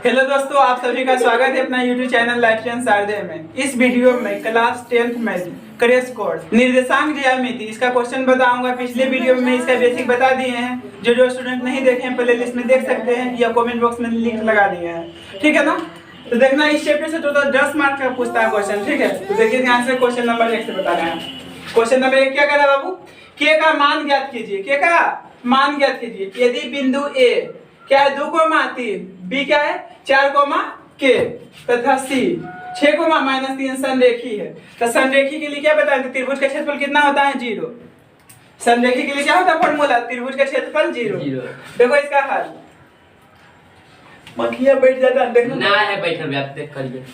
Hello दोस्तों, आप सभी का स्वागत है अपना यूट्यूब चैनल लाइफ एंड शारदे में। इस वीडियो में क्लास 10th में क्रैश कोर्स निर्देशांक ज्यामिति इसका क्वेश्चन बताऊंगा। पिछले वीडियो में इसका बेसिक बता दिए हैं। जो स्टूडेंट नहीं देखे हैं प्ले लिस्ट में देख सकते हैं या कमेंट बॉक्स में लिंक लगा दिए हैं, ठीक है ना। तो देखना, इस चैप्टर से टोटल 10 मार्क का पूछता है क्वेश्चन, ठीक है। तो देखिए ध्यान से, क्वेश्चन नंबर 1 से बता रहे हैं। क्वेश्चन नंबर 1 क्या कह रहा है बाबू? के का मान ज्ञात कीजिए। के का मान ज्ञात कीजिए यदि बिंदु ए क्या है 2,3, बी क्या है 4, के तथा सी 6, -3 संरेखी है। तो संरेखी के लिए क्या बताएं? त्रिभुज का क्षेत्रफल कितना होता है? 0। संरेखी के लिए क्या होता है फॉर्मूला? त्रिभुज का क्षेत्रफल 0। देखो इसका हल, मखिया बैठ जाता है, देखो ना है बैठल आप देख करिए।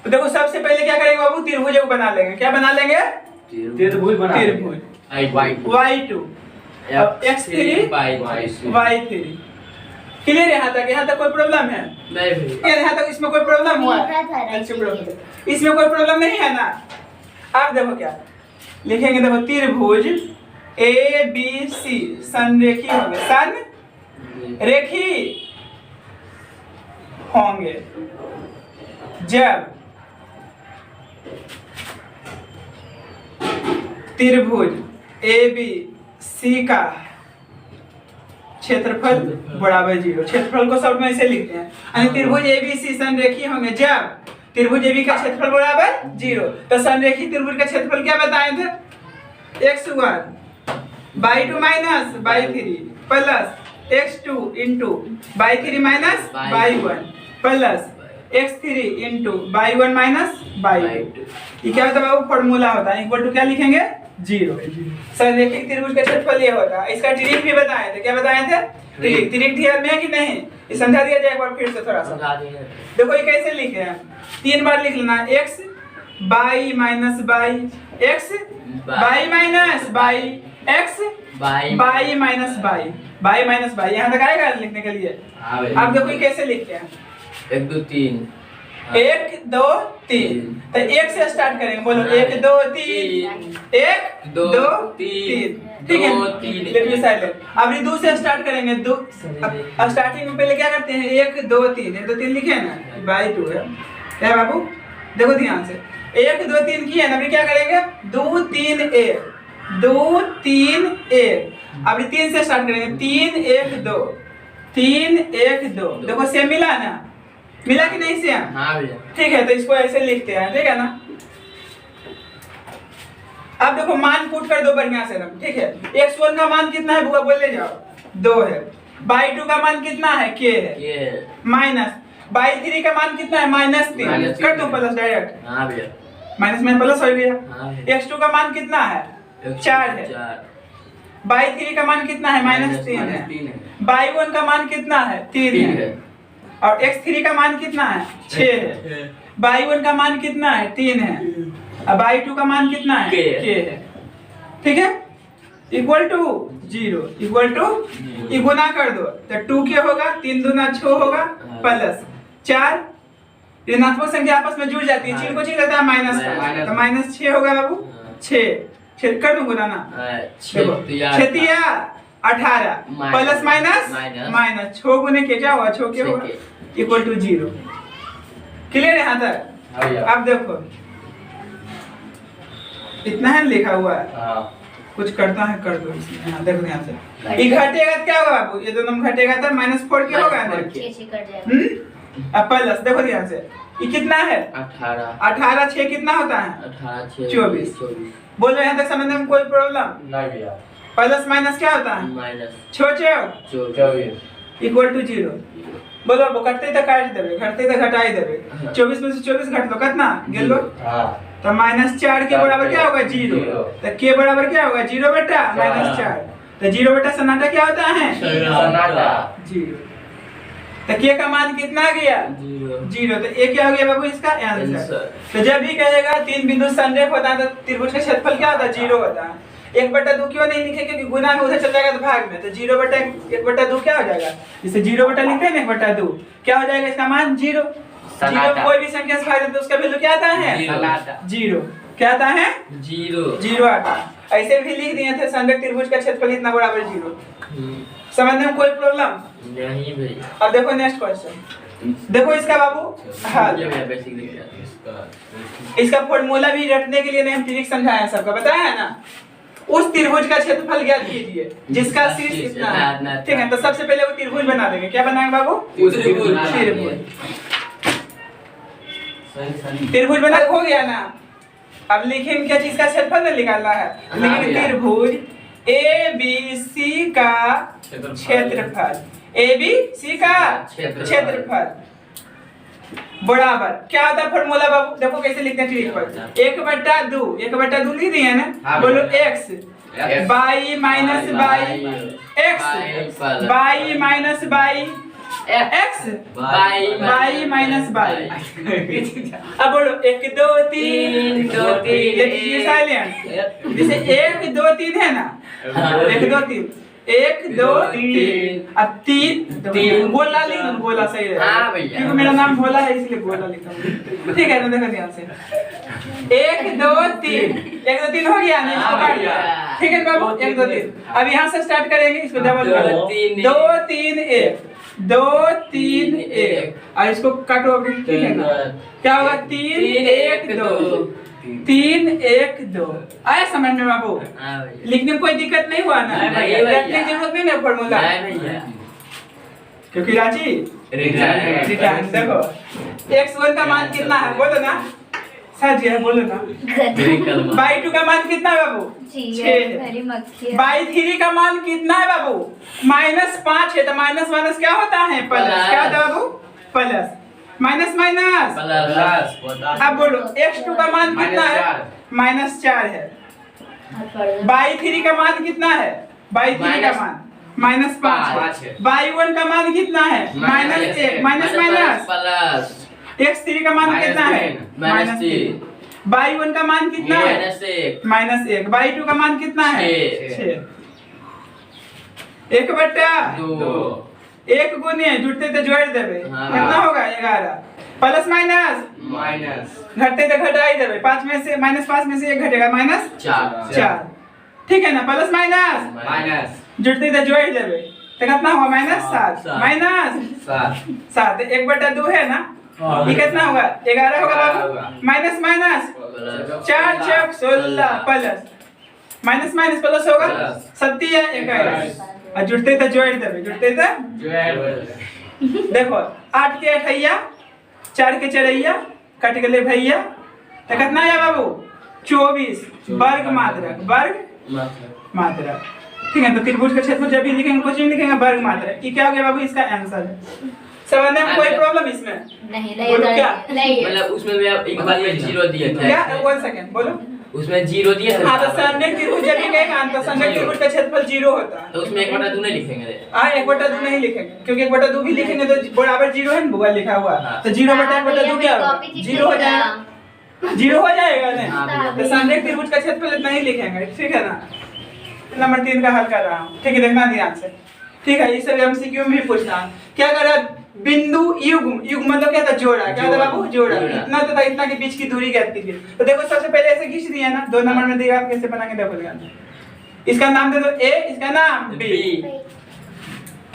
तो देखो सबसे पहले क्या करेंगे बाबू? त्रिभुज को बना लेंगे। क्या बना लेंगे? त्रिभुज बना त्रिभुज y2 अब x3 y3। क्लियर? यहाँ तक कोई प्रॉब्लम है? नहीं भाई, यहाँ तक इसमें कोई प्रॉब्लम हुआ है? इसमें कोई प्रॉब्लम नहीं है ना। आप देखो क्या लिखेंगे, देखो त्रिभुज ए बी सी संरेखी होंगे, संरेखी होंगे जब त्रिभुज ए बी सी का क्षेत्रफल बराबर 0। क्षेत्रफल को शॉर्ट में ऐसे लिखते हैं, यानी त्रिभुज एबीसी संरेखी होंगे जब त्रिभुज एबी का क्षेत्रफल बराबर 0। तो संरेखी त्रिभुज का क्षेत्रफल क्या बताए थे? x1 y2 minus y3 plus x2 into y3 minus y1 plus x3 into y1 minus y2। ये क्या होता है बाबू? फॉर्मूला होता है, इक्वल टू क्या लिखेंगे? 0। संरेखी त्रिभुज का क्षेत्रफल ये होता है। इसका ट्रिक भी बताए थे। क्या बताए थे? ट्रिक ध्यान में है कि नहीं? ये समझा दिया जाए एक बार फिर से थोड़ा सा। देखो ये कैसे लिखे हैं, 3 बार लिख लेना। x y minus y, x y minus y, x y minus y minus y। यहाँ तक आएगा लिखने के लिए? अब देखो ये कैसे लिखते हैं, 1 2 3 1 2 3। तो 1 से स्टार्ट करेंगे, बोलो 1 2 3 1 2 3, ठीक है। Let silent. अब ये 2 से स्टार्ट करेंगे। 2 स्टार्टिंग में पहले क्या करते हैं? 1 2 3 1 2 3 लिखे ना, बाई 2 है। क्या है बाबू? देखो ध्यान से, 1 2 3 किए ना, अभी क्या करेंगे? 2 3 1 2 3 1। अभी 3 से स्टार्ट करेंगे, 3 1 2 3 1 2। देखो सेम मिला ना? मिला कि नहीं सेम? हां भैया, ठीक है। तो इसको ऐसे लिखते हैं, ठीक है ना। अब देखो मान पुट कर दो बढ़िया से ना, ठीक है। x1 का मान कितना है बुआ? बोले जाओ 2 है। y2 का मान कितना है? k है माइनस y3 का मान कितना है? -3 कर दो प्लस डायरेक्ट। हां भैया, माइनस में प्लस हो गया। हां, x2 का मान कितना है? 4 है। y3 का मान कितना है? -3 है। y1 का मान कितना है? 3 है। और x3 का मान कितना है? 6 है। y1 का मान कितना है? 3 है। अब y2 का मान कितना है? k है, ठीक है। इक्वल टू 0 इक्वल टू ये गुना कर दो तो 2k होगा, 3 दूना 6 होगा प्लस 4। ऋणात्मक संख्या आपस में जुड़ जाती है, चिन्ह को चिन्ह रहता है माइनस का, तो -6 होगा बाबू। 6 कर दूं गुना ना, 6 18 प्लस माइनस 6 गुने के क्या हुआ? 6 के होगा, इक्वल टू 0। क्लियर यहाँ तक? अब देखो इतना है लिखा हुआ है, कुछ करता है कर दो इसमें। यहाँ देखो ध्यान से, ये घटेगा क्या होगा बाबू? ये दोनों घटेगा तो -4 के होगा ना। अब प्लस देखो ध्यान से, ये कितना है? 18 6 कितना होता है? 24। बोलो यहाँ तक समझने में कोई प्रॉब्लम नहीं भैया? प्लस माइनस क्या होता है? -24 इक्वल टू 0। बोलो वो कटते तो काट देबे, घटते तो घटाई देबे। 24 में से 24 घट लो, कितना गेल लो? तो -4 के बराबर क्या होगा? 0। तो के बराबर क्या होगा? 0 बेटा -4। तो 0 बेटा सन्नाटा क्या होता है? सन्नाटा 0। तो के का मान कितना गया? 0। तो ए क्या हो गया बाबू इसका आंसर। तो जब भी कहेगा 3 बिंदु संरेख होता है तो त्रिभुज का क्षेत्रफल क्या होता है? 0 होता है। 1/2 क्यों नहीं लिखे? क्योंकि गुना में उधर चल जाएगा तो भाग में, तो 0/1/2 क्या हो जाएगा? इसे 0 बटा लिखते हैं ना, 1/2 क्या हो जाएगा? इसका मान 0। 0 कोई भी संख्या से भाग दे तो उसका वैल्यू क्या आता है? 0। क्या आता है? 0 0 आता है। ऐसे भी लिख दिए थे संरेख त्रिभुज का क्षेत्रफल इतना बराबर 0। समझने में कोई प्रॉब्लम नहीं भाई। अब देखो नेक्स्ट क्वेश्चन, देखो इसका बाबू हल। इसका फॉर्मूला भी रटने के लिए नहीं, हम ट्रिक समझाया सबका, बताया है ना। उस त्रिभुज का क्षेत्रफल ज्ञात कीजिए जिसका शीर्ष इतना है, ठीक है। तो सबसे पहले वो त्रिभुज बना देंगे। क्या बनाएंगे बाबू? त्रिभुज बना हो गया ना। अब लिखेंगे क्या चीज का क्षेत्रफल निकालना है, लिखेंगे त्रिभुज ABC का क्षेत्रफल, ABC का क्षेत्रफल बराबर क्या आता है फॉर्मूला बाबू? देखो कैसे लिखते हैं ट्रिक पर। 1/2 लिख दिए ना, बोलो x by minus by x by minus by x by minus by. अब बोलो 1 2 3 ये साइलेंट, जैसे 1 2 3 है ना, 1 2 3 1 2 3 अब 3 गोला लिख दो, गोला सही है। हाँ भैया, क्योंकि मेरा नाम भोला है इसलिए गोला लिखा हूं, ठीक है ना। देखो ध्यान से 1 2 3 1 2 3 हो गया ना, इसको काट दो, ठीक है बाबू। 1 2 3 अब यहां से स्टार्ट करेंगे, इसको डबल करो 2 3 1 2 3 1 और इसको काटो अभी, ठीक है ना। क्या होगा? 3 1 2 3 1 2 आया समझ में बाबू? लिखने में कोई दिक्कत नहीं हुआ ना? रटने की जरूरत नहीं ना फॉर्मूला, क्योंकि रांची देखो x1 का मान कितना है बोलो ना, सर जी बोलो ना। y2 का मान कितना है बाबू? 6 है। y3 का मान कितना है बाबू? -5 है। तो माइनस माइनस क्या होता है? प्लस। क्या होता है बाबू? प्लस। Minus minus plus. अब बोलो x2 का मान कितना है? -4 है। y3 का मान कितना है? y3 का मान -5 है। y1 का मान कितना है? -1 माइनस माइनस प्लस। x3 का मान कितना है? -3। y1 का मान कितना है? -1। y2 का मान कितना है? 6। 1/2 1 गुने जुड़ते तो जोड़ देबे, कितना होगा? 11। प्लस माइनस घटते तो घटा ही देबे, 5 में से -5 में से 1 घटेगा, -4। ठीक है ना। प्लस माइनस जुड़ते तो जोड़ देबे, तो कितना होगा? -7 1/2 है ना, ये कितना होगा? 11 होगा बाबू। Minus minus 4 6 16 plus minus minus plus होगा 7 21 और जुड़ते तो जोड़ देबे, जुड़ते तो देखो 8 के 8 4 के 4 कट गए भैया, तो कितना है बाबू? 24 वर्ग मात्रक। ठीक है। तो त्रिभुज का क्षेत्रफल जब भी लिखेंगे क्वेश्चन लिखेंगे वर्ग मात्रक, ये क्या हो गया बाबू? इसका आंसर है। समझने में कोई प्रॉब्लम इसमें? नहीं क्या मतलब उसमें एक बार में 0 दिए थे। क्या 1 सेकंड बोलो। उसमें 0 दिए थे। हां, तो संरेख त्रिभुज जब भी कहेगा तो संरेख त्रिभुज का क्षेत्रफल 0 होता है। तो उसमें 1/2 नहीं लिखेंगे। हां 1/2 नहीं लिखेंगे, क्योंकि 1/2 भी लिखेंगे तो बराबर 0 है ना, बुआ लिखा हुआ। तो 0/1/2 क्या होगा? 0 हो जाएगा। 0 हो जाएगा ना। तो संरेख त्रिभुज का क्षेत्रफल इतना ही लिखेंगे, ठीक है ना। नंबर 3 का हल कर रहा हूं, ठीक है, देखना ध्यान से, ठीक है। इस सब एमसीक्यू में भी पूछना है। क्या करा? बिंदु युग्म मतलब क्या था? जोड़ा। क्या था बाबू? जोड़ा। इतना तो था, इतना के बीच की दूरी ज्ञात कीजिए। तो देखो सबसे पहले ऐसे खींच दिया ना, 2 नंबर में दिया, आप कैसे बनाएंगे देखो ध्यान। इसका नाम दे दो a, इसका नाम b।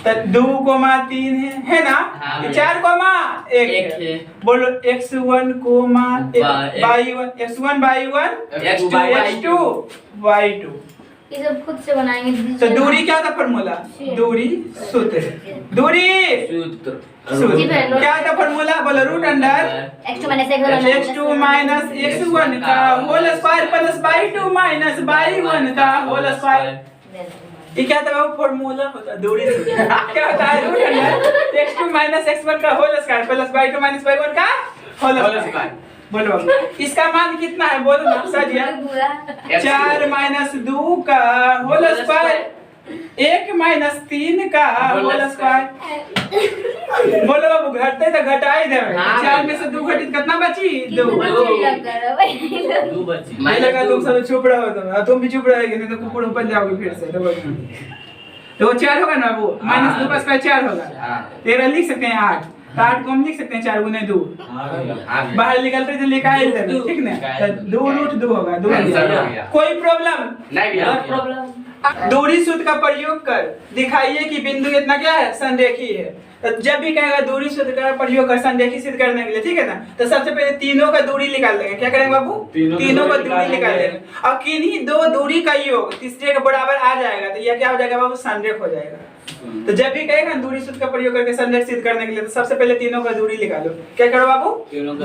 तो 2,3 है ना, 4,1 है। बोलो x1, y1 x1 y1 x2 y2। ये सब खुद से बनाएंगे। तो दूरी क्या था फॉर्मूला? दूरी सूत्र क्या था फॉर्मूला? बोलो root under x2 minus x1 का whole square plus y2 minus y1 का होल स्क्वायर। ये क्या था बाबू? फॉर्मूला होता दूरी सूत्र। क्या होता है? Root under x2 minus x1 का whole square plus y2 minus y1 का होल स्क्वायर। बोलो इसका मान कितना है? बोलो ना साजिया। 4 - 2 का होल स्क्वायर 1 - 3 का होल स्क्वायर। बोलो बाबू घटते तो घटा ही देवे। 4 में से 2 घटी कितना बची? 2 बची। मैं लगा तुम सब चुप रहो, तुम भी चुप रहोगे नहीं तो कुकुड़ ऊपर जाओगे फिर से। तो 4 होगा ना वो, -2 का स्क्वायर 4 होगा। 13 लिख सकते हैं 8 तो 8 को हम लिख सकते हैं 4 गुने 2। हाँ बाहर निकलते तो निकाल देंगे, ठीक ना? तो 2 रूट 2 होगा, 2 कोई प्रॉब्लम नहीं भैया प्रॉब्लम। दूरी सूत्र का प्रयोग कर दिखाइए कि बिंदु इतना क्या है, संरेखी है। तो जब भी कहेगा दूरी सूत्र का प्रयोग कर संरेखी सिद्ध करने के लिए, ठीक है ना? तो सबसे पहले तीनों का दूरी निकाल लेंगे। क्या करेंगे बाबू? तीनों का दूरी निकाल लेंगे और किन्हीं दो दूरी का योग तीसरे के बराबर आ जाएगा तो यह क्या हो जाएगा बाबू? संरेख हो जाएगा। तो जब भी कहेगा दूरी सूत्र का प्रयोग करके संरेख सिद्ध करने के लिए, तो सबसे पहले तीनों का दूरी निकालो। क्या करो बाबू?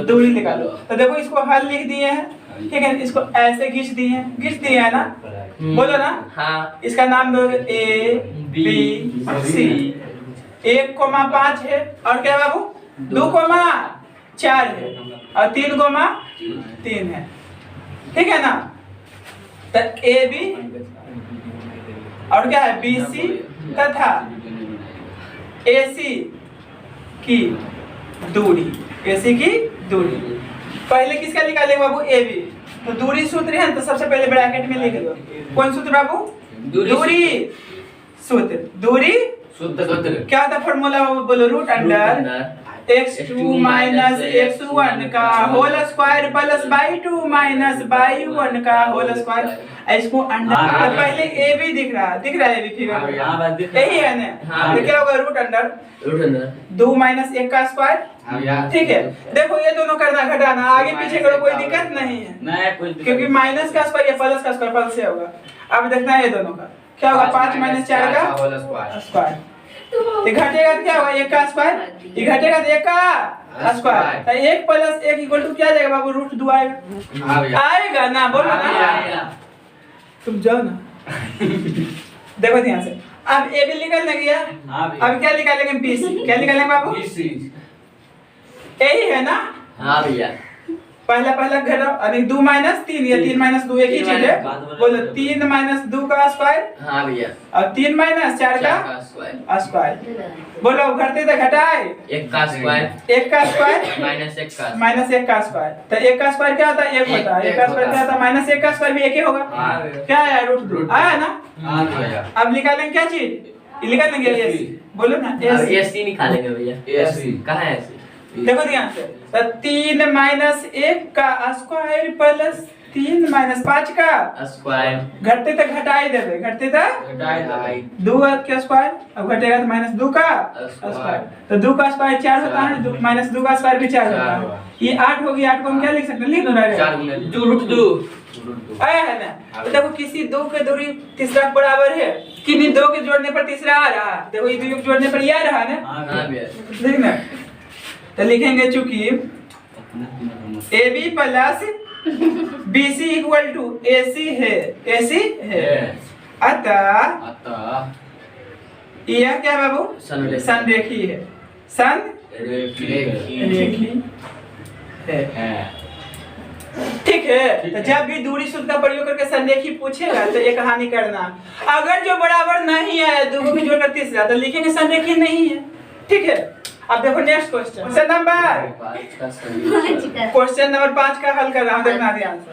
दूरी निकालो। तो देखो इसको हल लिख दिए हैं, ठीक है? इसको ऐसे खींच दिए हैं ना? बोलो ना। हाँ इसका नाम दो ए बी सी। 1,5 है और क्या बाबू? 2,4 है और 3,3 है, ठीक है ना? तो ए बी और क्या है? बी सी तथा ए सी की दूरी, AC की दूरी। पहले किसका निकालेंगे बाबू? A B. तो दूरी सूत्र है तो सबसे पहले ब्रैकेट में लिख दो। कौन सूत्र बाबू? दूरी सूत्र। दूरी सूत्र क्या था फॉर्मूला बोलो? Root under x2 minus x1 का whole square plus y2 minus y1 का होल स्क्वायर। इसको अंडर तो पहले ए बी दिख रहा है ए बी फिगर यही है ना? तो क्या होगा? रूट अंडर 2 माइनस 1 का स्क्वायर, ठीक है? देखो ये दोनों करना घटाना आगे पीछे करो, कोई दिक्कत नहीं है क्योंकि माइनस का स्क्वायर या प्लस का स्क्वायर प्लस से होगा। अब देखना है ये दोनों का क्या होगा? 5 माइनस 4 का स्क्वायर। ये घटेगा तो क्या होगा? 1 का स्क्वायर। ये घटेगा तो 1 का स्क्वायर। तो 1 प्लस 1 इक्वल टू क्या जाएगा बाबू? रूट 2 आएगा। आएगा ना? बोलो ना, तुम जाओ ना। देखो ध्यान से, अब ए बी निकल गया। अब क्या निकालेंगे? B C. क्या निकालेंगे बाबू? यही है ना? हाँ भैया पहला घटाओ। अरे 2 माइनस 3 या 3 माइनस 2 एक ही चीज है। बोलो 3 माइनस 2 का स्क्वायर। हाँ भैया और 3 माइनस 4 का स्क्वायर। बोलो घटते तो घटाए 1 का स्क्वायर माइनस 1 का स्क्वायर। तो 1 का स्क्वायर क्या होता है? 1 होता है। 1 का स्क्वायर क्या होता है? माइनस 1 का स्क्वायर भी 1 ही होगा। क्या है? रूट 2 आया ना? अब निकालेंगे क्या चीज? निकालेंगे एस। बोलो ना एस निकालेंगे भैया। एस कहाँ है? एस देखो ध्यान से, तो 3 माइनस 1 का स्क्वायर प्लस 3 माइनस 5 का स्क्वायर। घटते तक घटाई देवे, घटते तक 2 का स्क्वायर। अब घटेगा तो माइनस 2 का स्क्वायर। तो 2 का स्क्वायर 4 होता है, माइनस 2 का स्क्वायर भी 4 होता है। ये 8 होगी। 8 को हम क्या लिख सकते हैं? लिख दो डायरेक्ट। रूट 2 आया है ना? तो देखो किसी 2 के दूरी तीसरा बराबर है, किन्हीं 2 के जोड़ने पर तीसरा आ रहा है। देखो ये 2 के जोड़ने पर ये आ रहा है ना? हाँ भैया देखना तो लिखेंगे चूंकि A B plus B C equal to A C है अतः यह क्या बाबू? संरेखी है। संरेखी है, ठीक है? तो जब भी दूरी सूत्र का प्रयोग करके संरेखी पूछेगा तो ये कहानी करना। अगर जो बराबर नहीं है, दो को भी जोड़कर तीसरा, तो लिखेंगे संरेखी नहीं है, ठीक है? अब देखो नेक्स्ट क्वेश्चन, क्वेश्चन नंबर 5 का हल कर रहा हूँ। देखना ध्यान से।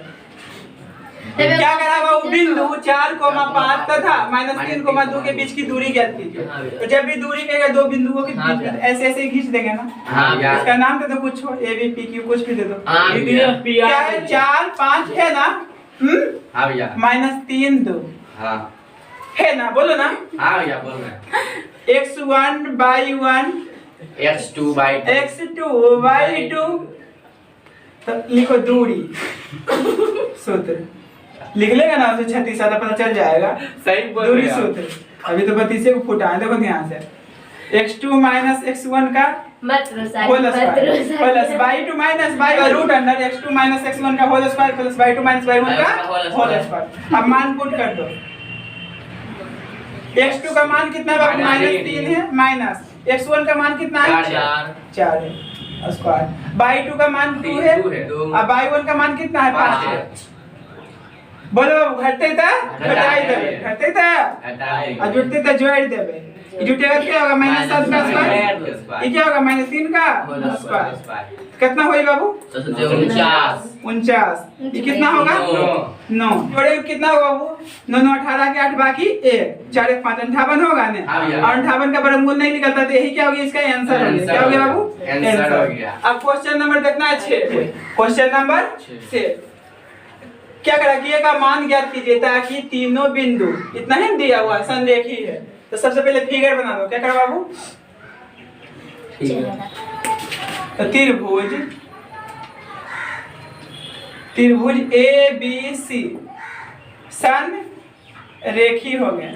क्या करा हुआ? बिंदु 4,5 तथा -3,2 के बीच की दूरी ज्ञात कीजिए। तो जब भी दूरी कहेगा दो बिंदुओं के बीच में ऐसे ऐसे खींच देंगे ना। इसका नाम दे दो कुछ, ए बी पी क्यू कुछ भी दे दो। क्या है? 4 5 है ना? -3 2 है ना? बोलो ना। x1 y1 x2 y2। तो लिखो दूरी सूत्र लिख लेगा ना, उसे 36 आधा पता चल जाएगा। सही बोल दूरी सूत्र अभी तो 32 को फुटा है। देखो ध्यान से, x2 माइनस x1 का whole square plus y2 minus y और root under x2 minus x1 का whole square plus y2 minus y1 का होल स्क्वायर। अब मान पुट कर दो। x2 का मान कितना है? -3 है। माइनस x1 का मान कितना है? 4 है स्क्वायर। y2 का मान 2 है। अब y1 का मान कितना है? 5 है। बोलो घटते था घटाई देबे, घटते था हटाएंगे। और जुटते था जोड़ देबे। ये जुटेगा क्या होगा -7 का स्क्वायर, ये क्या होगा -3 का स्क्वायर। कितना होई बाबू? 49। ये कितना होगा? 9। जोड़े कितना होगा बाबू? 9 9 18 के 8 बाकी 1 4 1 5 58 होगा ना। और 58 का वर्गमूल नहीं निकलता तो यही क्या होगी? इसका आंसर हो गया। क्या हो गया बाबू? आंसर हो गया। अब क्वेश्चन नंबर देखना है 6। क्वेश्चन नंबर 6 क्या करा कि का मान ज्ञात कीजिए ताकि तीनों बिंदु इतना ही दिया हुआ है संरेखी है। तो सबसे पहले फिगर बना दो। क्या करा बाबू? तो त्रिभुज ए बी सी संरेखी हो गए।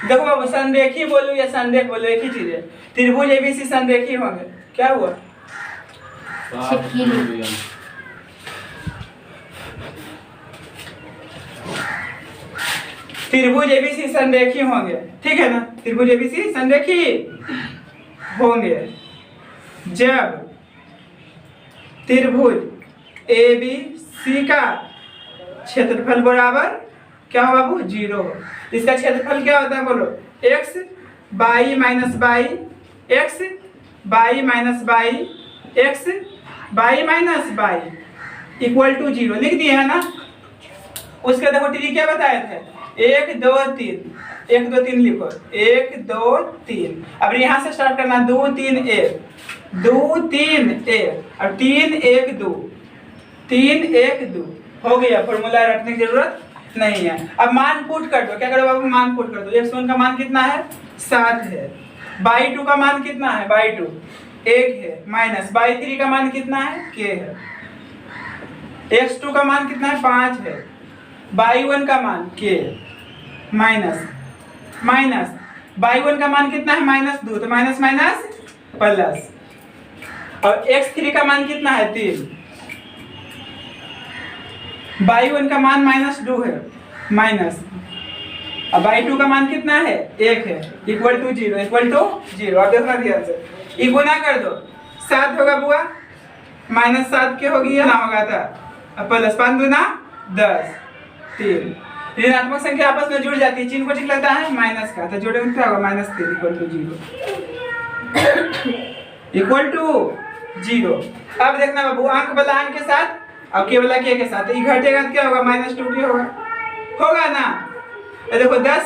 देखो बाबू संरेखी बोलो या संरेख बोलो एक ही चीज है। त्रिभुज ए बी सी संरेखी होंगे। क्या हुआ? त्रिभुज एबीसी संरेखी होंगे, ठीक है ना। त्रिभुज एबीसी संरेखी होंगे जब त्रिभुज एबीसी का क्षेत्रफल बराबर क्या हो बाबू? 0 हो। इसका क्षेत्रफल क्या होता है बोलो? x by minus by x by minus by x by minus by equal to 0 लिख दिए है ना। उसका देखो टी क्या बताए थे? 1 2 3 1 2 3 लिखो 1 2 3। अब यहाँ से स्टार्ट करना 2 3 1 2 3 1 और 3 1 2 3 1 2 हो गया। फॉर्मूला रटने की जरूरत नहीं है। अब मान पुट कर दो। क्या करो बाबू? मान पुट कर दो। x1 का मान कितना है? 7 है। बाई 2 का मान कितना है? बाई 2 1 है माइनस बाई 3 का मान कितना है? k है। x2 का मान कितना है? 5 है। बाई 1 का मान k माइनस बाई 1 का मान कितना है? -2 तो माइनस माइनस प्लस। और x3 का मान कितना है? 3। बाई 1 का मान -2 है माइनस। अब बाई 2 का मान कितना है? 1 है इक्वल टू 0 अब देखना ध्यान से। ये गुना कर दो 7 होगा बुआ -7 के होगी ना होगा था। अब प्लस 5 दूना 10 3 ऋणात्मक संख्या आपस में जुड़ जाती है। चिन्ह को ठीक लगता है माइनस का तो जोड़े क्या होगा? -3 इक्वल टू 0। अब देखना बाबू अंक वाला अंक के साथ और के वाला के साथ ये घटेगा तो क्या होगा? -2 के होगा ना। देखो 10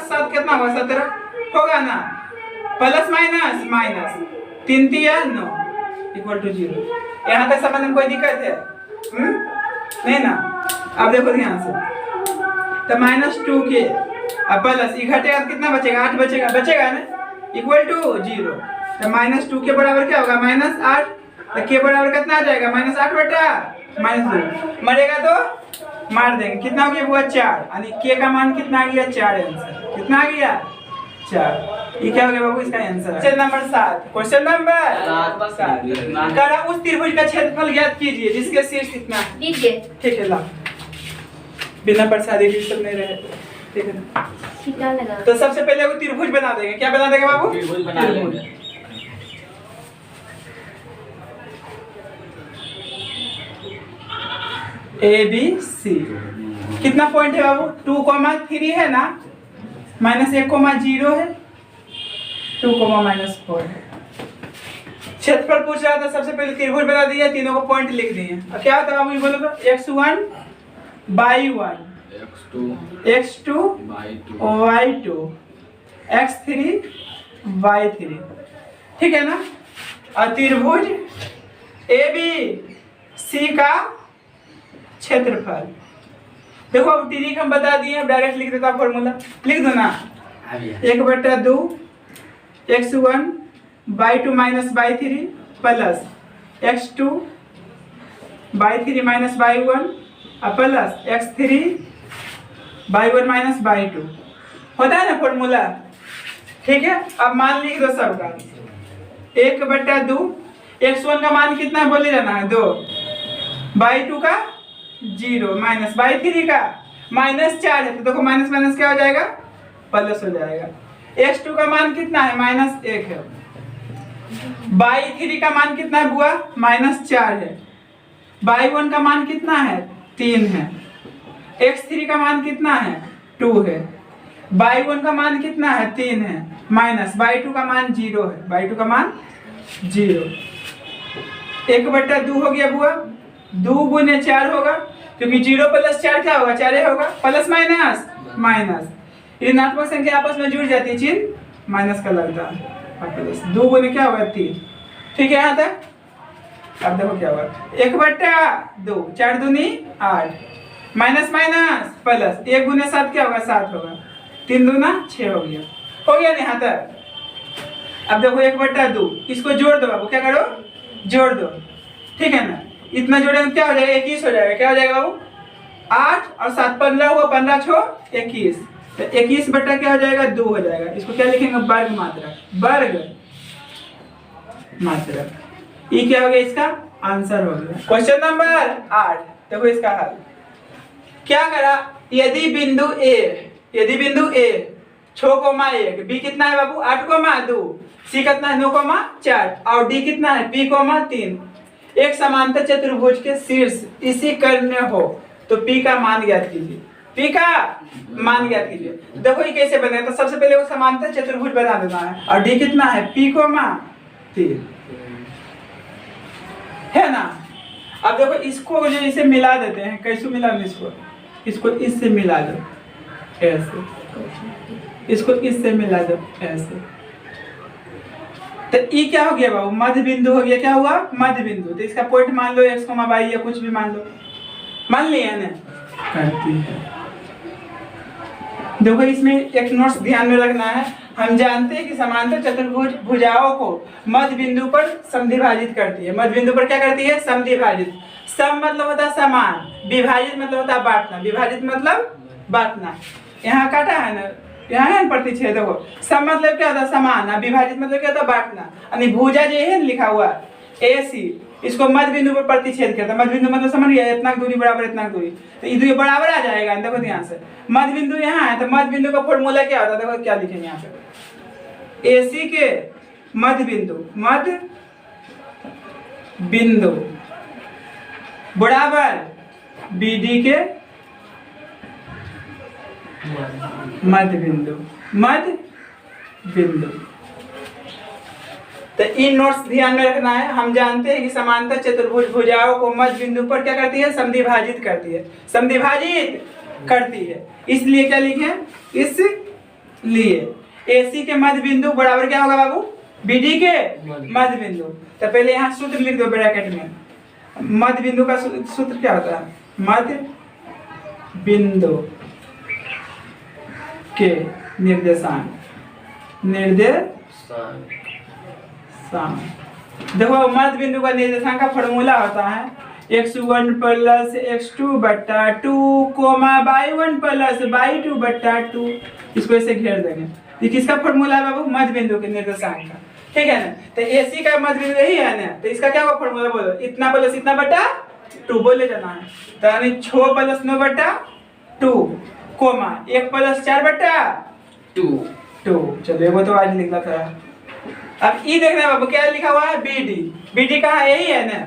7 कितना होगा? 17 होगा ना। Plus minus minus 3 3 9 equal to 0। यहाँ तक समझने में कोई दिक्कत है? नहीं ना। अब देखो ध्यान से तो -2 के अब प्लस ये घटेगा तो कितना बचेगा? 8 बचेगा ना इक्वल टू 0। तो -2 के बराबर क्या होगा? -8 तो के बराबर कितना आ जाएगा? -8 बटा -2 मरेगा तो मार देंगे। कितना हो गया बुआ? 4 यानी के का मान कितना आ गया? 4 आंसर कितना आ गया? 4। ये क्या हो गया बाबू? इसका answer question number 7। Question number 7 करा उस त्रिभुज का क्षेत्रफल ज्ञात कीजिए जिसके शीर्ष इतना है। ठीक है ला बिना प्रसादी के सब नहीं रहे। ठीक है ना। तो सबसे पहले वो त्रिभुज बना देंगे। क्या बना देंगे बाबू? त्रिभुज बना देंगे। ए बी सी कितना पॉइंट है बाबू? 2,3 है ना। -1,0 है 2, -4 है। क्षेत्रफल पूछ रहा था। सबसे पहले त्रिभुज बना दिया तीनों को पॉइंट लिख दिए। अब क्या होता है बाबू? ये बोलो तो x1 by 1 x2 by 2 x3 by 3 ठीक है ना। और त्रिभुज ए बी सी का क्षेत्रफल देखो अब टी हम बता दिए। अब डायरेक्ट लिख देता फॉर्मूला लिख दो ना। 1/2 x1 by 2 minus by 3 plus x2 by 3 minus by 1 plus x3 by 1 minus by 2 होता है ना फॉर्मूला। ठीक है अब मान लिख दो सबका 1/2 x1 का मान कितना बोले जाना है 2 बाई 2 का 0 माइनस बाई 3 का -4 है तो देखो माइनस माइनस क्या हो जाएगा? प्लस हो जाएगा। x2 का मान कितना है? -1 है। बाई 3 का मान कितना है बुआ? -4 है। बाई 1 का मान कितना है? 3 है। x3 का मान कितना है 2 है, y1 का मान कितना है 3 है, माइनस y2 का मान 0 है, y2 का मान 0। 1/2 हो गया बुआ, 2 गुने 4 होगा, क्योंकि 0 + 4 क्या होगा 4 होगा, प्लस माइनस माइनस, ऋणात्मक संख्या आपस में जुड़ जाती है, चिन्ह माइनस का लगता है, प्लस 2 गुने क्या होगा 3। ठीक है यहाँ तक। अब देखो क्या होगा 1/2, 4 दूनी 8, माइनस माइनस प्लस, 1 गुने 7 क्या होगा 7 होगा, 3 दूना 6 हो गया ना यहाँ तक। अब देखो 1/2, इसको जोड़ दो बाबू, क्या करो जोड़ दो, ठीक है ना। इतना जोड़ेंगे क्या हो जाएगा 21 हो जाएगा, क्या हो जाएगा बाबू 8 और 7 15 हुआ, 15 छो 21, तो 21 बटा क्या हो जाएगा 2 हो जाएगा। इसको क्या लिखेंगे वर्ग मात्रक, वर्ग मात्रक। ये क्या हो गया इसका आंसर हो गया। क्वेश्चन नंबर 8 देखो इसका हल क्या करा, यदि बिंदु A 6,1, B कितना है बाबू 8,2, C कितना है 9,4 और D कितना है P,3 एक समांतर चतुर्भुज के शीर्ष इसी कर्ण में हो तो P का मान ज्ञात कीजिए। P का मान ज्ञात कीजिए। देखो ये कैसे बनेगा, तो सबसे पहले वो समांतर चतुर्भुज बना देना है, और D कितना है P,3 है ना। अब देखो इसको जो इसे मिला देते हैं, कैसे मिला इसको इससे मिला दो ऐसे, इसको इससे मिला दो ऐसे, तो ई क्या हो गया बाबू मध्य बिंदु हो गया। क्या हुआ मध्य बिंदु, तो इसका पॉइंट मान लो x, y या कुछ भी मान लो, मान लिया ना करती है। देखो इसमें एक नोट्स ध्यान में रखना है, हम जानते हैं कि समांतर चतुर्भुज भुजाओं को मध्य बिंदु पर समद्विभाजित करती है। मध्य बिंदु पर क्या करती है समद्विभाजित। सम मतलब होता है समान, विभाजित मतलब होता है बांटना, विभाजित मतलब बांटना। यहाँ काटा है ना, यहाँ है प्रतिच्छेद। देखो सम मतलब क्या होता है समान, विभाजित मतलब क्या होता है बांटना। यानी भुजा जो है लिखा हुआ AC, इसको मध्य बिंदु पर प्रतिच्छेद करता है। मध्य बिंदु मतलब समझ गया, इतना दूरी बराबर इतना दूरी, तो ये दूरी बराबर आ जाएगा। देखो ध्यान से, मध्य बिंदु यहाँ है तो मध्य बिंदु का फॉर्मूला क्या होता है, देखो क्या लिखेंगे यहाँ पे, AC के मध्य बिंदु बराबर BD के मध्य बिंदु। तो इन नोट्स ध्यान में रखना है। हम जानते हैं कि समांतर चतुर्भुज भुजाओं को मध्य बिंदु पर क्या करती है समद्विभाजित करती है। इसलिए क्या लिखे, इसलिए AC के मध्य बिंदु बराबर क्या होगा बाबू BD के मध्य बिंदु। तो पहले यहाँ सूत्र लिख दो ब्रैकेट में, मध्य बिंदु का सूत्र क्या होता है, मध्य बिंदु के निर्देशांक। देखो मध्य बिंदु का निर्देशांक का फॉर्मूला होता है x1 + x2/2, y1 + y2/2। इसको ऐसे घेर देंगे। ये किसका फॉर्मूला है बाबू मध्य बिंदु के निर्देशांक का, ठीक है ना। तो AC का मध्य बिंदु यही है ना, तो इसका क्या होगा फॉर्मूला बोलो, इतना प्लस इतना बटा 2 बोले जाना है। तो यानी 6 + 9/2, 1 + 4/2। चलिए वो तो आज लिखना था। अब ई देखना है बाबू क्या लिखा हुआ है BD कहाँ है, यही है ना।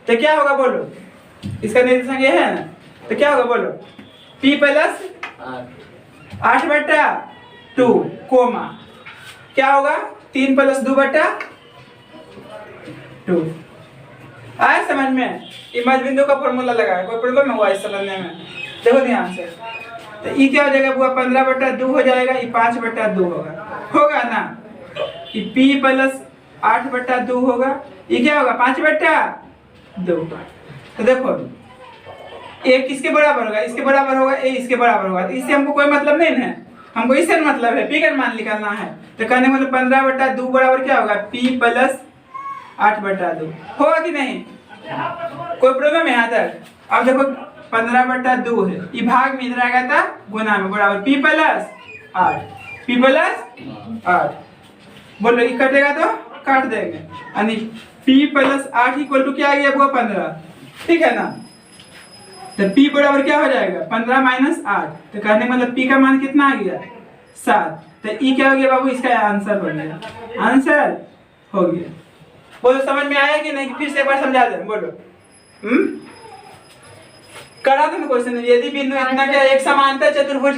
तो क्या होगा बोलो, इसका निर्देशांक ये है ना, तो क्या होगा बोलो P + 8/2, क्या होगा 3 + 2/2। आया समझ में, ये मध्य बिंदु का फॉर्मूला लगा है, कोई प्रॉब्लम हुआ इस समझने में, देखो ध्यान से। तो ये क्या हो जाएगा बुआ 15/2 हो जाएगा, ये 5/2 होगा ना। ये P + 8/2 होगा, ये क्या होगा 5/2। तो देखो A किसके बराबर होगा, इसके बराबर होगा, A इसके बराबर होगा। तो इससे हमको कोई मतलब नहीं है, हमको इससे मतलब है P का मान निकालना है। तो कहने मतलब 15/2 बराबर क्या होगा P + 8/2 होगा कि नहीं, कोई प्रॉब्लम है यहाँ तक। अब देखो 15/2 है, ये भाग में इधर आएगा था गुना में, बराबर P + 8 बोलो, ये कटेगा तो काट देंगे, यानी P + 8 = क्या आ गया वो 15, ठीक है ना। तो P बराबर क्या हो जाएगा 15 - 8, तो कहने मतलब P का मान कितना आ गया 7। तो E क्या हो गया बाबू, इसका आंसर हो गया, आंसर हो गया। बोलो समझ में आया कि नहीं, फिर से एक बार समझा दें, बोलो करा था क्वेश्चन, यदि बिंदु इतना क्या एक समांतर चतुर्भुज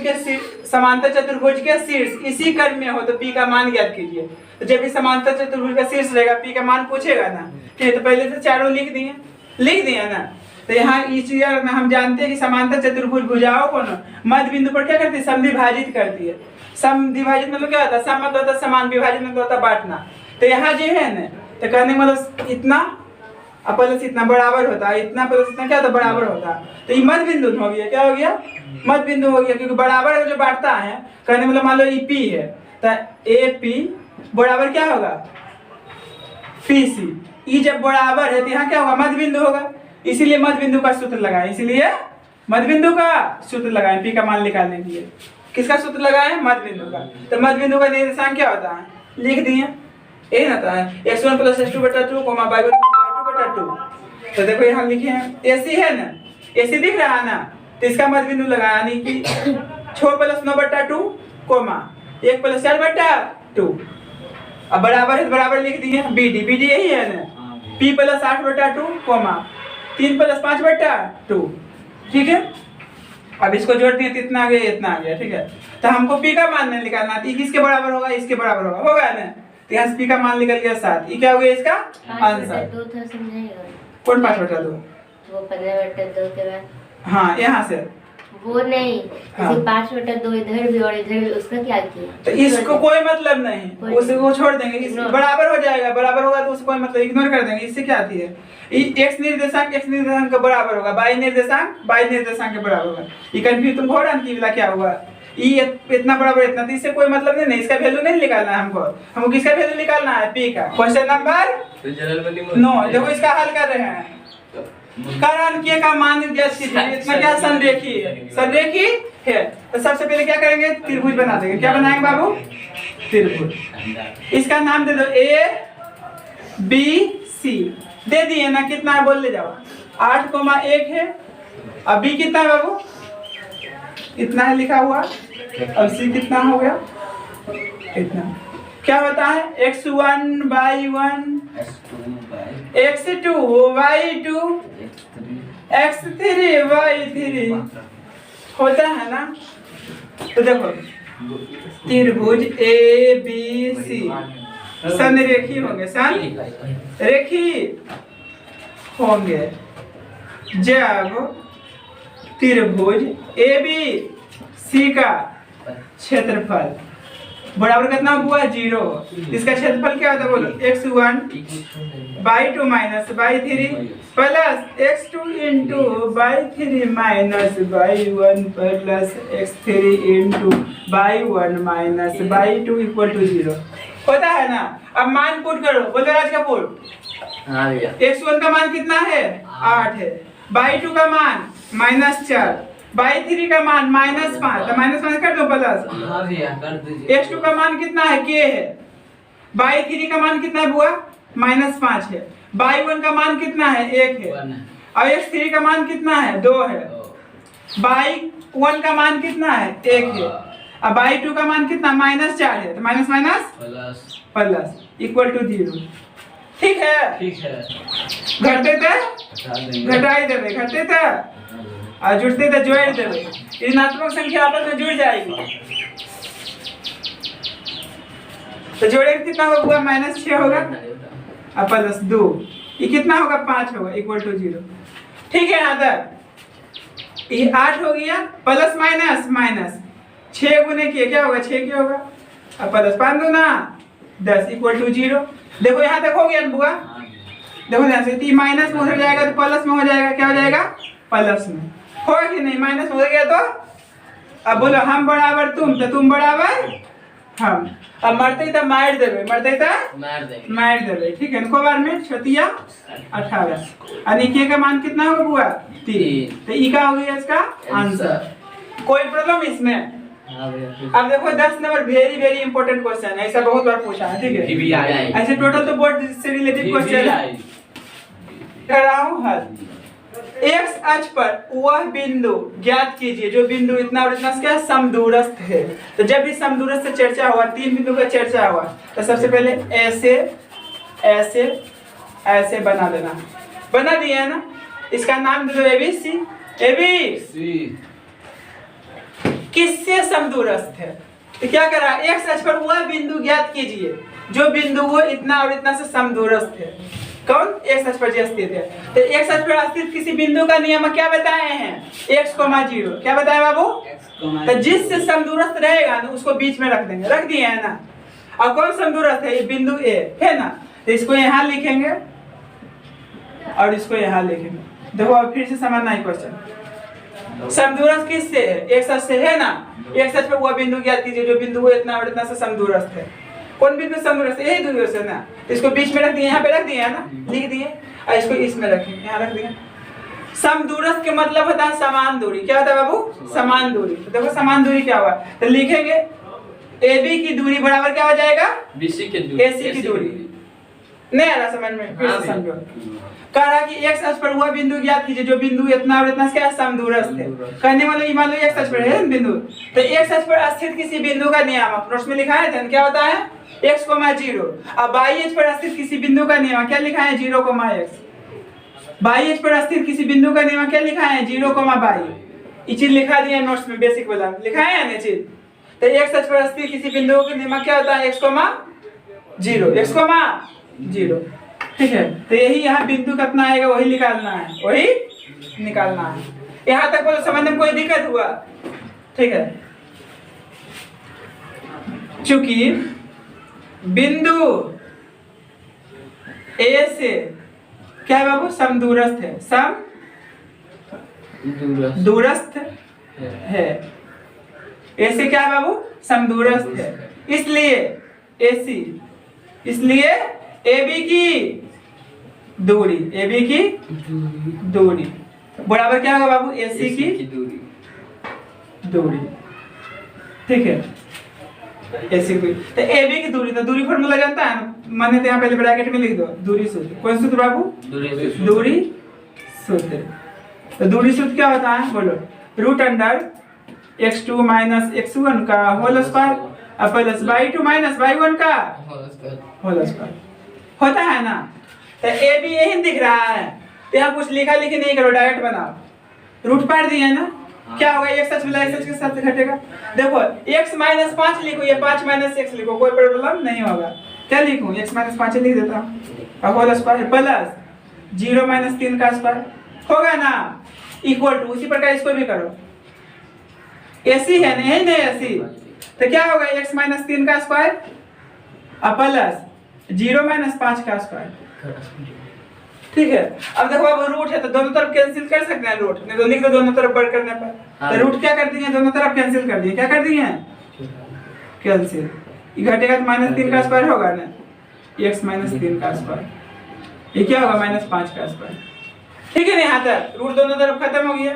के शीर्ष इसी कर्म में हो तो पी का मान ज्ञात कीजिए। तो जब भी समांतर चतुर्भुज का शीर्ष रहेगा पी का मान पूछेगा ना, ठीक है। तो पहले से चारों लिख दिए ना। तो यहाँ इस चीज हम जानते हैं कि समांतर चतुर्भुज भुजाओं को ना मध्य बिंदु पर क्या करती है, समद्विभाजित करती है। समद्विभाजित मतलब क्या होता है, सम मतलब होता है समान, विभाजित मतलब होता है बांटना। तो यहाँ जो है ना, तो कहने मतलब इतना प्लस इतना बराबर होता है, इतना प्लस इतना क्या होता है, बराबर होता है। तो ये मध्य बिंदु हो गया, क्या हो गया, मध्य बिंदु हो गया, क्योंकि बराबर जो बांटता है, कहने मतलब मान लो ये पी है तो ए पी बराबर क्या होगा, पी सी। ये जब बराबर है तो यहाँ क्या होगा, मध्य बिंदु होगा, इसीलिए मध्य बिंदु का सूत्र लगाएं, इसीलिए मध्य बिंदु का सूत्र लगाएं पी का मान निकालने के लिए। किसका सूत्र लगाएं, मध्य बिंदु का। तो मध्य बिंदु का निर्देशांक क्या होता है, लिख दिए, यही होता है x1 + x2/2, y1 + y2/2। तो देखो यहाँ लिखे हैं AC है ना, AC दिख रहा है ना, तो इसका मध्य बिंदु लगाया, यानी कि 6 + 9/2, 1 + 4/2। अब बराबर है, बराबर लिख दिए BD यही है ना, P + 8/2, 3 + 5/2, ठीक है। अब इसको जोड़ दिए तो इतना आ गया, इतना आ गया, ठीक है। तो हमको P का मान नहीं निकालना, तो किसके बराबर होगा, इसके बराबर होगा ना। तो यहाँ P का मान निकल गया 7। ये क्या हो गया इसका आंसर, कौन 5/2, वो 15/2 के बाद, हाँ यहाँ से वो नहीं, हाँ। 5/2 इधर भी और इधर भी, उसका क्या किया। तो इसको कोई मतलब नहीं, उसे वो छोड़ देंगे, इस बराबर हो जाएगा, बराबर होगा तो उसको कोई मतलब इग्नोर कर देंगे। इससे क्या आती है, x निर्देशांक के बराबर होगा, y निर्देशांक के बराबर होगा। ये कंफ्यूज तुमको हो रहा है कि वाला क्या हुआ, ये इतना बराबर इतना, तो इससे कोई मतलब नहीं, इसका वैल्यू नहीं निकालना है हमको किसका वैल्यू निकालना है, p का। क्वेश्चन नंबर 9 देखो, इसका हल कर रहे हैं। करण का मान ज्ञात कीजिए, इतना क्या संरेखी है। तो सबसे पहले क्या करेंगे, त्रिभुज बना देंगे। क्या बनाएंगे बाबू, त्रिभुज। इसका नाम दे दो ABC, दे दिए ना, कितना है बोल ले जाओ, 8,1 है। अब B कितना है बाबू, इतना है लिखा हुआ। अब C कितना हो गया, इतना। क्या होता है, x1 y1 x2 y2 x3 y3 होता है ना। तो देखो त्रिभुज ABC संरेखी होंगे, संरेखी होंगे जब त्रिभुज ABC का क्षेत्रफल बराबर कितना हुआ, 0। इसका क्षेत्रफल क्या होता है बोलो, x1 y2 - y3 plus x2 * y3 - y1 plus x3 * y1 - y2 = 0 होता है ना। अब मान पुट करो, बोलो राज कपूर। x1 का मान कितना है, 8 है, y2 का मान -4, y3 का मान -5, तो -5 कर दो प्लस, x2 का मान कितना है, k है, y3 का मान कितना है बुआ, -5 है, y1 का मान कितना है, 1 है, और x3 का मान कितना है, 2 है, y1 का मान कितना है, 1 है, अब y2 का मान कितना, -4 है, तो माइनस प्लस = 0। ठीक है, घटते थे घटाई देवे, घटते थे और जुड़ते थे जोड़ देवे। ऋणात्मक संख्या आपस में जुड़ जाएगी, तो जोड़े कितना होगा, -6 होगा और +2, ये कितना होगा, 5 होगा, = 0। ठीक है, यहाँ तक ये 8 हो गया, प्लस माइनस 6 गुने किए क्या होगा, 6 क्या होगा, और प्लस 5 दूना 10 = 0। देखो यहाँ तक हो गया बुआ, देखो ध्यान से, माइनस में हो जाएगा तो प्लस में हो जाएगा, क्या हो जाएगा, प्लस में हो कि नहीं, माइनस हो गया तो। अब बोलो हम बराबर तुम, तो तुम बराबर हम। अब मरते तो मार देवे, मार देवे, ठीक है। इनको बार में 6 × 18 और निके का मान कितना होगा बुआ, 3। तो ई का हो गया इसका आंसर। कोई प्रॉब्लम इसमें। अब देखो 10 नंबर वेरी इंपॉर्टेंट क्वेश्चन है, ऐसा बहुत बार पूछा है, ठीक है। ऐसे टोटल तो बोर्ड से रिलेटेड क्वेश्चन है, कर रहा हूं हल। x अक्ष पर वह बिंदु ज्ञात कीजिए जो बिंदु इतना और इतना क्या समदूरस्थ है। तो जब भी समदूरस्थ से चर्चा हुआ, 3 बिंदु का चर्चा हुआ, तो सबसे पहले ऐसे बना देना, बना दिया है ना। इसका नाम दे दो ABC, ए बी सी किससे समदूरस्थ है? तो क्या करा, एक्स अक्ष पर वह बिंदु ज्ञात कीजिए जो बिंदु वो इतना और इतना से समदूरस्थ है। कौन? एक्स अक्ष पर जो स्थित है। तो एक्स अक्ष पर स्थित किसी बिंदु का नियम क्या बताए हैं? x, 0। क्या बताया बाबू? तो जिससे समदूरस्थ रहेगा ना उसको बीच में रख देंगे, रख दिए है ना। और कौन समदूरस्थ है? ये बिंदु ए है ना, तो इसको यहाँ लिखेंगे और इसको यहाँ लिखेंगे। देखो अब फिर से समझना है क्वेश्चन। समदूरस्थ किससे है? एक्स अक्ष से है ना। एक्स अक्ष पर वह बिंदु ज्ञात कीजिए जो बिंदु वो इतना और इतना से समदूरस्थ है। कौन बिंदु समदूरस्थ? यही दूरी से ना, तो इसको बीच में रख दिए, यहाँ पे रख दिए है ना, लिख दिए, और इसको इसमें रखेंगे, यहाँ रख दिए। समदूरस्थ के मतलब होता है समान दूरी। क्या होता है बाबू? समान दूरी। तो देखो समान दूरी क्या हुआ, तो लिखेंगे AB की दूरी बराबर क्या हो जाएगा? BC की दूरी, AC की दूरी। नहीं आ रहा समझ में? फिर से समझो। कह रहा कि एक्स अक्ष पर वह बिंदु ज्ञात कीजिए जो बिंदु इतना और इतना क्या समदूरस्थ है। कहने वाले मान लो एक्स अक्ष पर है बिंदु, तो एक्स अक्ष पर स्थित किसी बिंदु का नियम नोट्स में लिखा है, क्या होता है? x, 0। अब y अक्ष पर स्थित किसी बिंदु का नियम क्या लिखा है? 0, x। y अक्ष पर स्थित किसी बिंदु का नियम क्या लिखा है? 0, y। ये चीज लिखा दिया नोट्स में, बेसिक वाला लिखा है या नहीं चीज? तो x अक्ष पर स्थित किसी बिंदु का नियम क्या होता है? x, 0, x, 0। ठीक है, तो यही यहाँ बिंदु कितना आएगा वही निकालना है, वही निकालना है। यहाँ तक बोलो समझने में कोई दिक्कत हुआ? ठीक है, चूंकि बिंदु ए से क्या है बाबू? समदूरस्थ है, दूरस्थ है। ए से क्या है बाबू? समदूरस्थ है। इसलिए AC, इसलिए AB की दूरी, AB की दूरी बराबर क्या होगा बाबू? AC की दूरी। ठीक है, AC की तो AB की दूरी, तो दूरी फॉर्मूला जानता है ना, मैंने तो यहाँ पहले ब्रैकेट में लिख दो, दूरी सूत्र। कौन सूत्र बाबू? दूरी सूत्र। तो दूरी सूत्र क्या होता है बोलो? √x2 - x1 का whole square plus y2 - y1 का होल स्क्वायर होता है ना। तो AB यही दिख रहा है, तो यहाँ कुछ लिखा लिखी नहीं करो, डायरेक्ट बनाओ। रूट पार दिए ना, क्या होगा? x सच मिला x के साथ घटेगा। देखो x - 5 लिखो या 5 - x लिखो, कोई प्रॉब्लम नहीं होगा। क्या लिखूं? x - 5 लिख देता हूँ और होल स्क्वायर प्लस 0 - 3 का स्क्वायर होगा ना, इक्वल टू। उसी प्रकार इसको भी करो, AC है नहीं AC, तो क्या होगा? x - 3 का स्क्वायर प्लस 0 - 5 का स्क्वायर। ठीक है, अब देखो अब रूट है तो दोनों तरफ कैंसिल कर सकते हैं रूट, नहीं तो लिख दो दोनों तरफ बढ़ करने पर। तो रूट क्या कर दिए? दोनों तरफ कैंसिल कर दिए। क्या कर दिए? कैंसिल। ये घटेगा तो -3 का स्क्वायर होगा ना, x - 3 का स्क्वायर। ये क्या होगा? -5 का स्क्वायर। ठीक है ना, यहाँ तक रूट दोनों तरफ खत्म हो गया।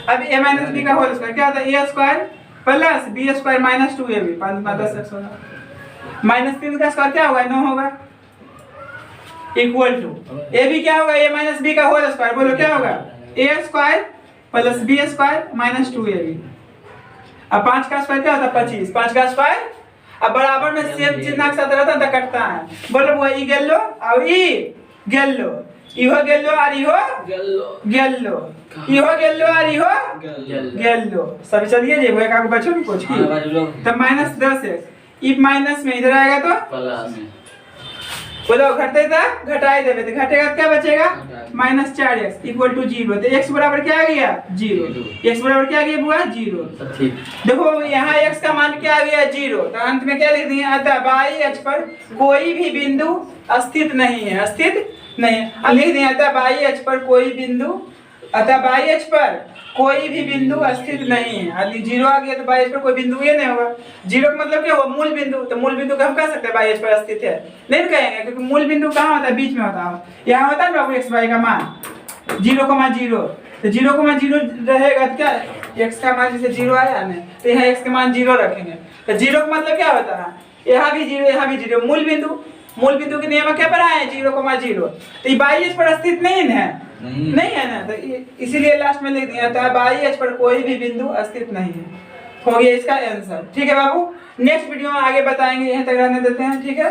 अब a - b का होल स्क्वायर क्या होता है? a square plus b square - 2ab, 5 × 10 होगा। -3 का स्क्वायर क्या होगा? 9 होगा, इक्वल टू ab क्या होगा? a - b का होल स्क्वायर। बोलो क्या होगा? a square plus b square - 2ab। अब 5 का स्क्वायर क्या होता है? 25। 5 का स्क्वायर अब बराबर में सेम चिन्ह के साथ रहता है तो कटता है। बोलो बुआ, ई गेलो और ई गेलो, इहो गेलो और इहो गेलो, इहो गेलो और इहो गेलो। सब चलिए जे एक आगे बचो कुछ की, तब -10x। ई माइनस में इधर आएगा तो प्लस। बोलो घटते था घटाई देवे तो घटेगा क्या बचेगा? -4x equal to 0। तो x बराबर क्या आ गया? 0। x बराबर क्या आ गया बुआ? 0। देखो यहाँ x का मान क्या आ गया? 0। तो अंत में क्या लिख दिए? अतः बाई अक्ष पर कोई भी बिंदु अस्तित्व नहीं है, अस्तित्व नहीं है। लिख दिए अतः बाई अक्ष पर कोई बिंदु, अतः बाई अक्ष पर कोई भी बिंदु अस्तित्व नहीं है। यदि 0 आ गया तो बाई अक्ष पर कोई बिंदु ये नहीं होगा। 0 का मतलब क्या हुआ? मूल बिंदु। तो मूल बिंदु का हम कह सकते हैं बाई अक्ष पर अस्तित्व है? नहीं कहेंगे, क्योंकि मूल बिंदु कहाँ होता है? बीच में होता है। यहाँ होता है ना बाबू x y का मान 0,0, तो 0,0 रहेगा तो क्या x का मान जैसे 0 आया ना, तो यहाँ x का मान 0 रखेंगे। तो 0 का मतलब क्या होता है? यहाँ भी 0 यहाँ भी 0। मूल बिंदु के नियम क्या पढ़ा है? 0,0। तो ये बाई अक्ष पर अस्तित्व नहीं है, नहीं है ना, तो इसीलिए लास्ट में लिख दिया था बाई अक्ष पर कोई भी बिंदु अस्तित्व नहीं है। हो गया इसका आंसर। ठीक है बाबू, नेक्स्ट वीडियो में आगे बताएंगे, यहीं तक रहने देते हैं। ठीक है।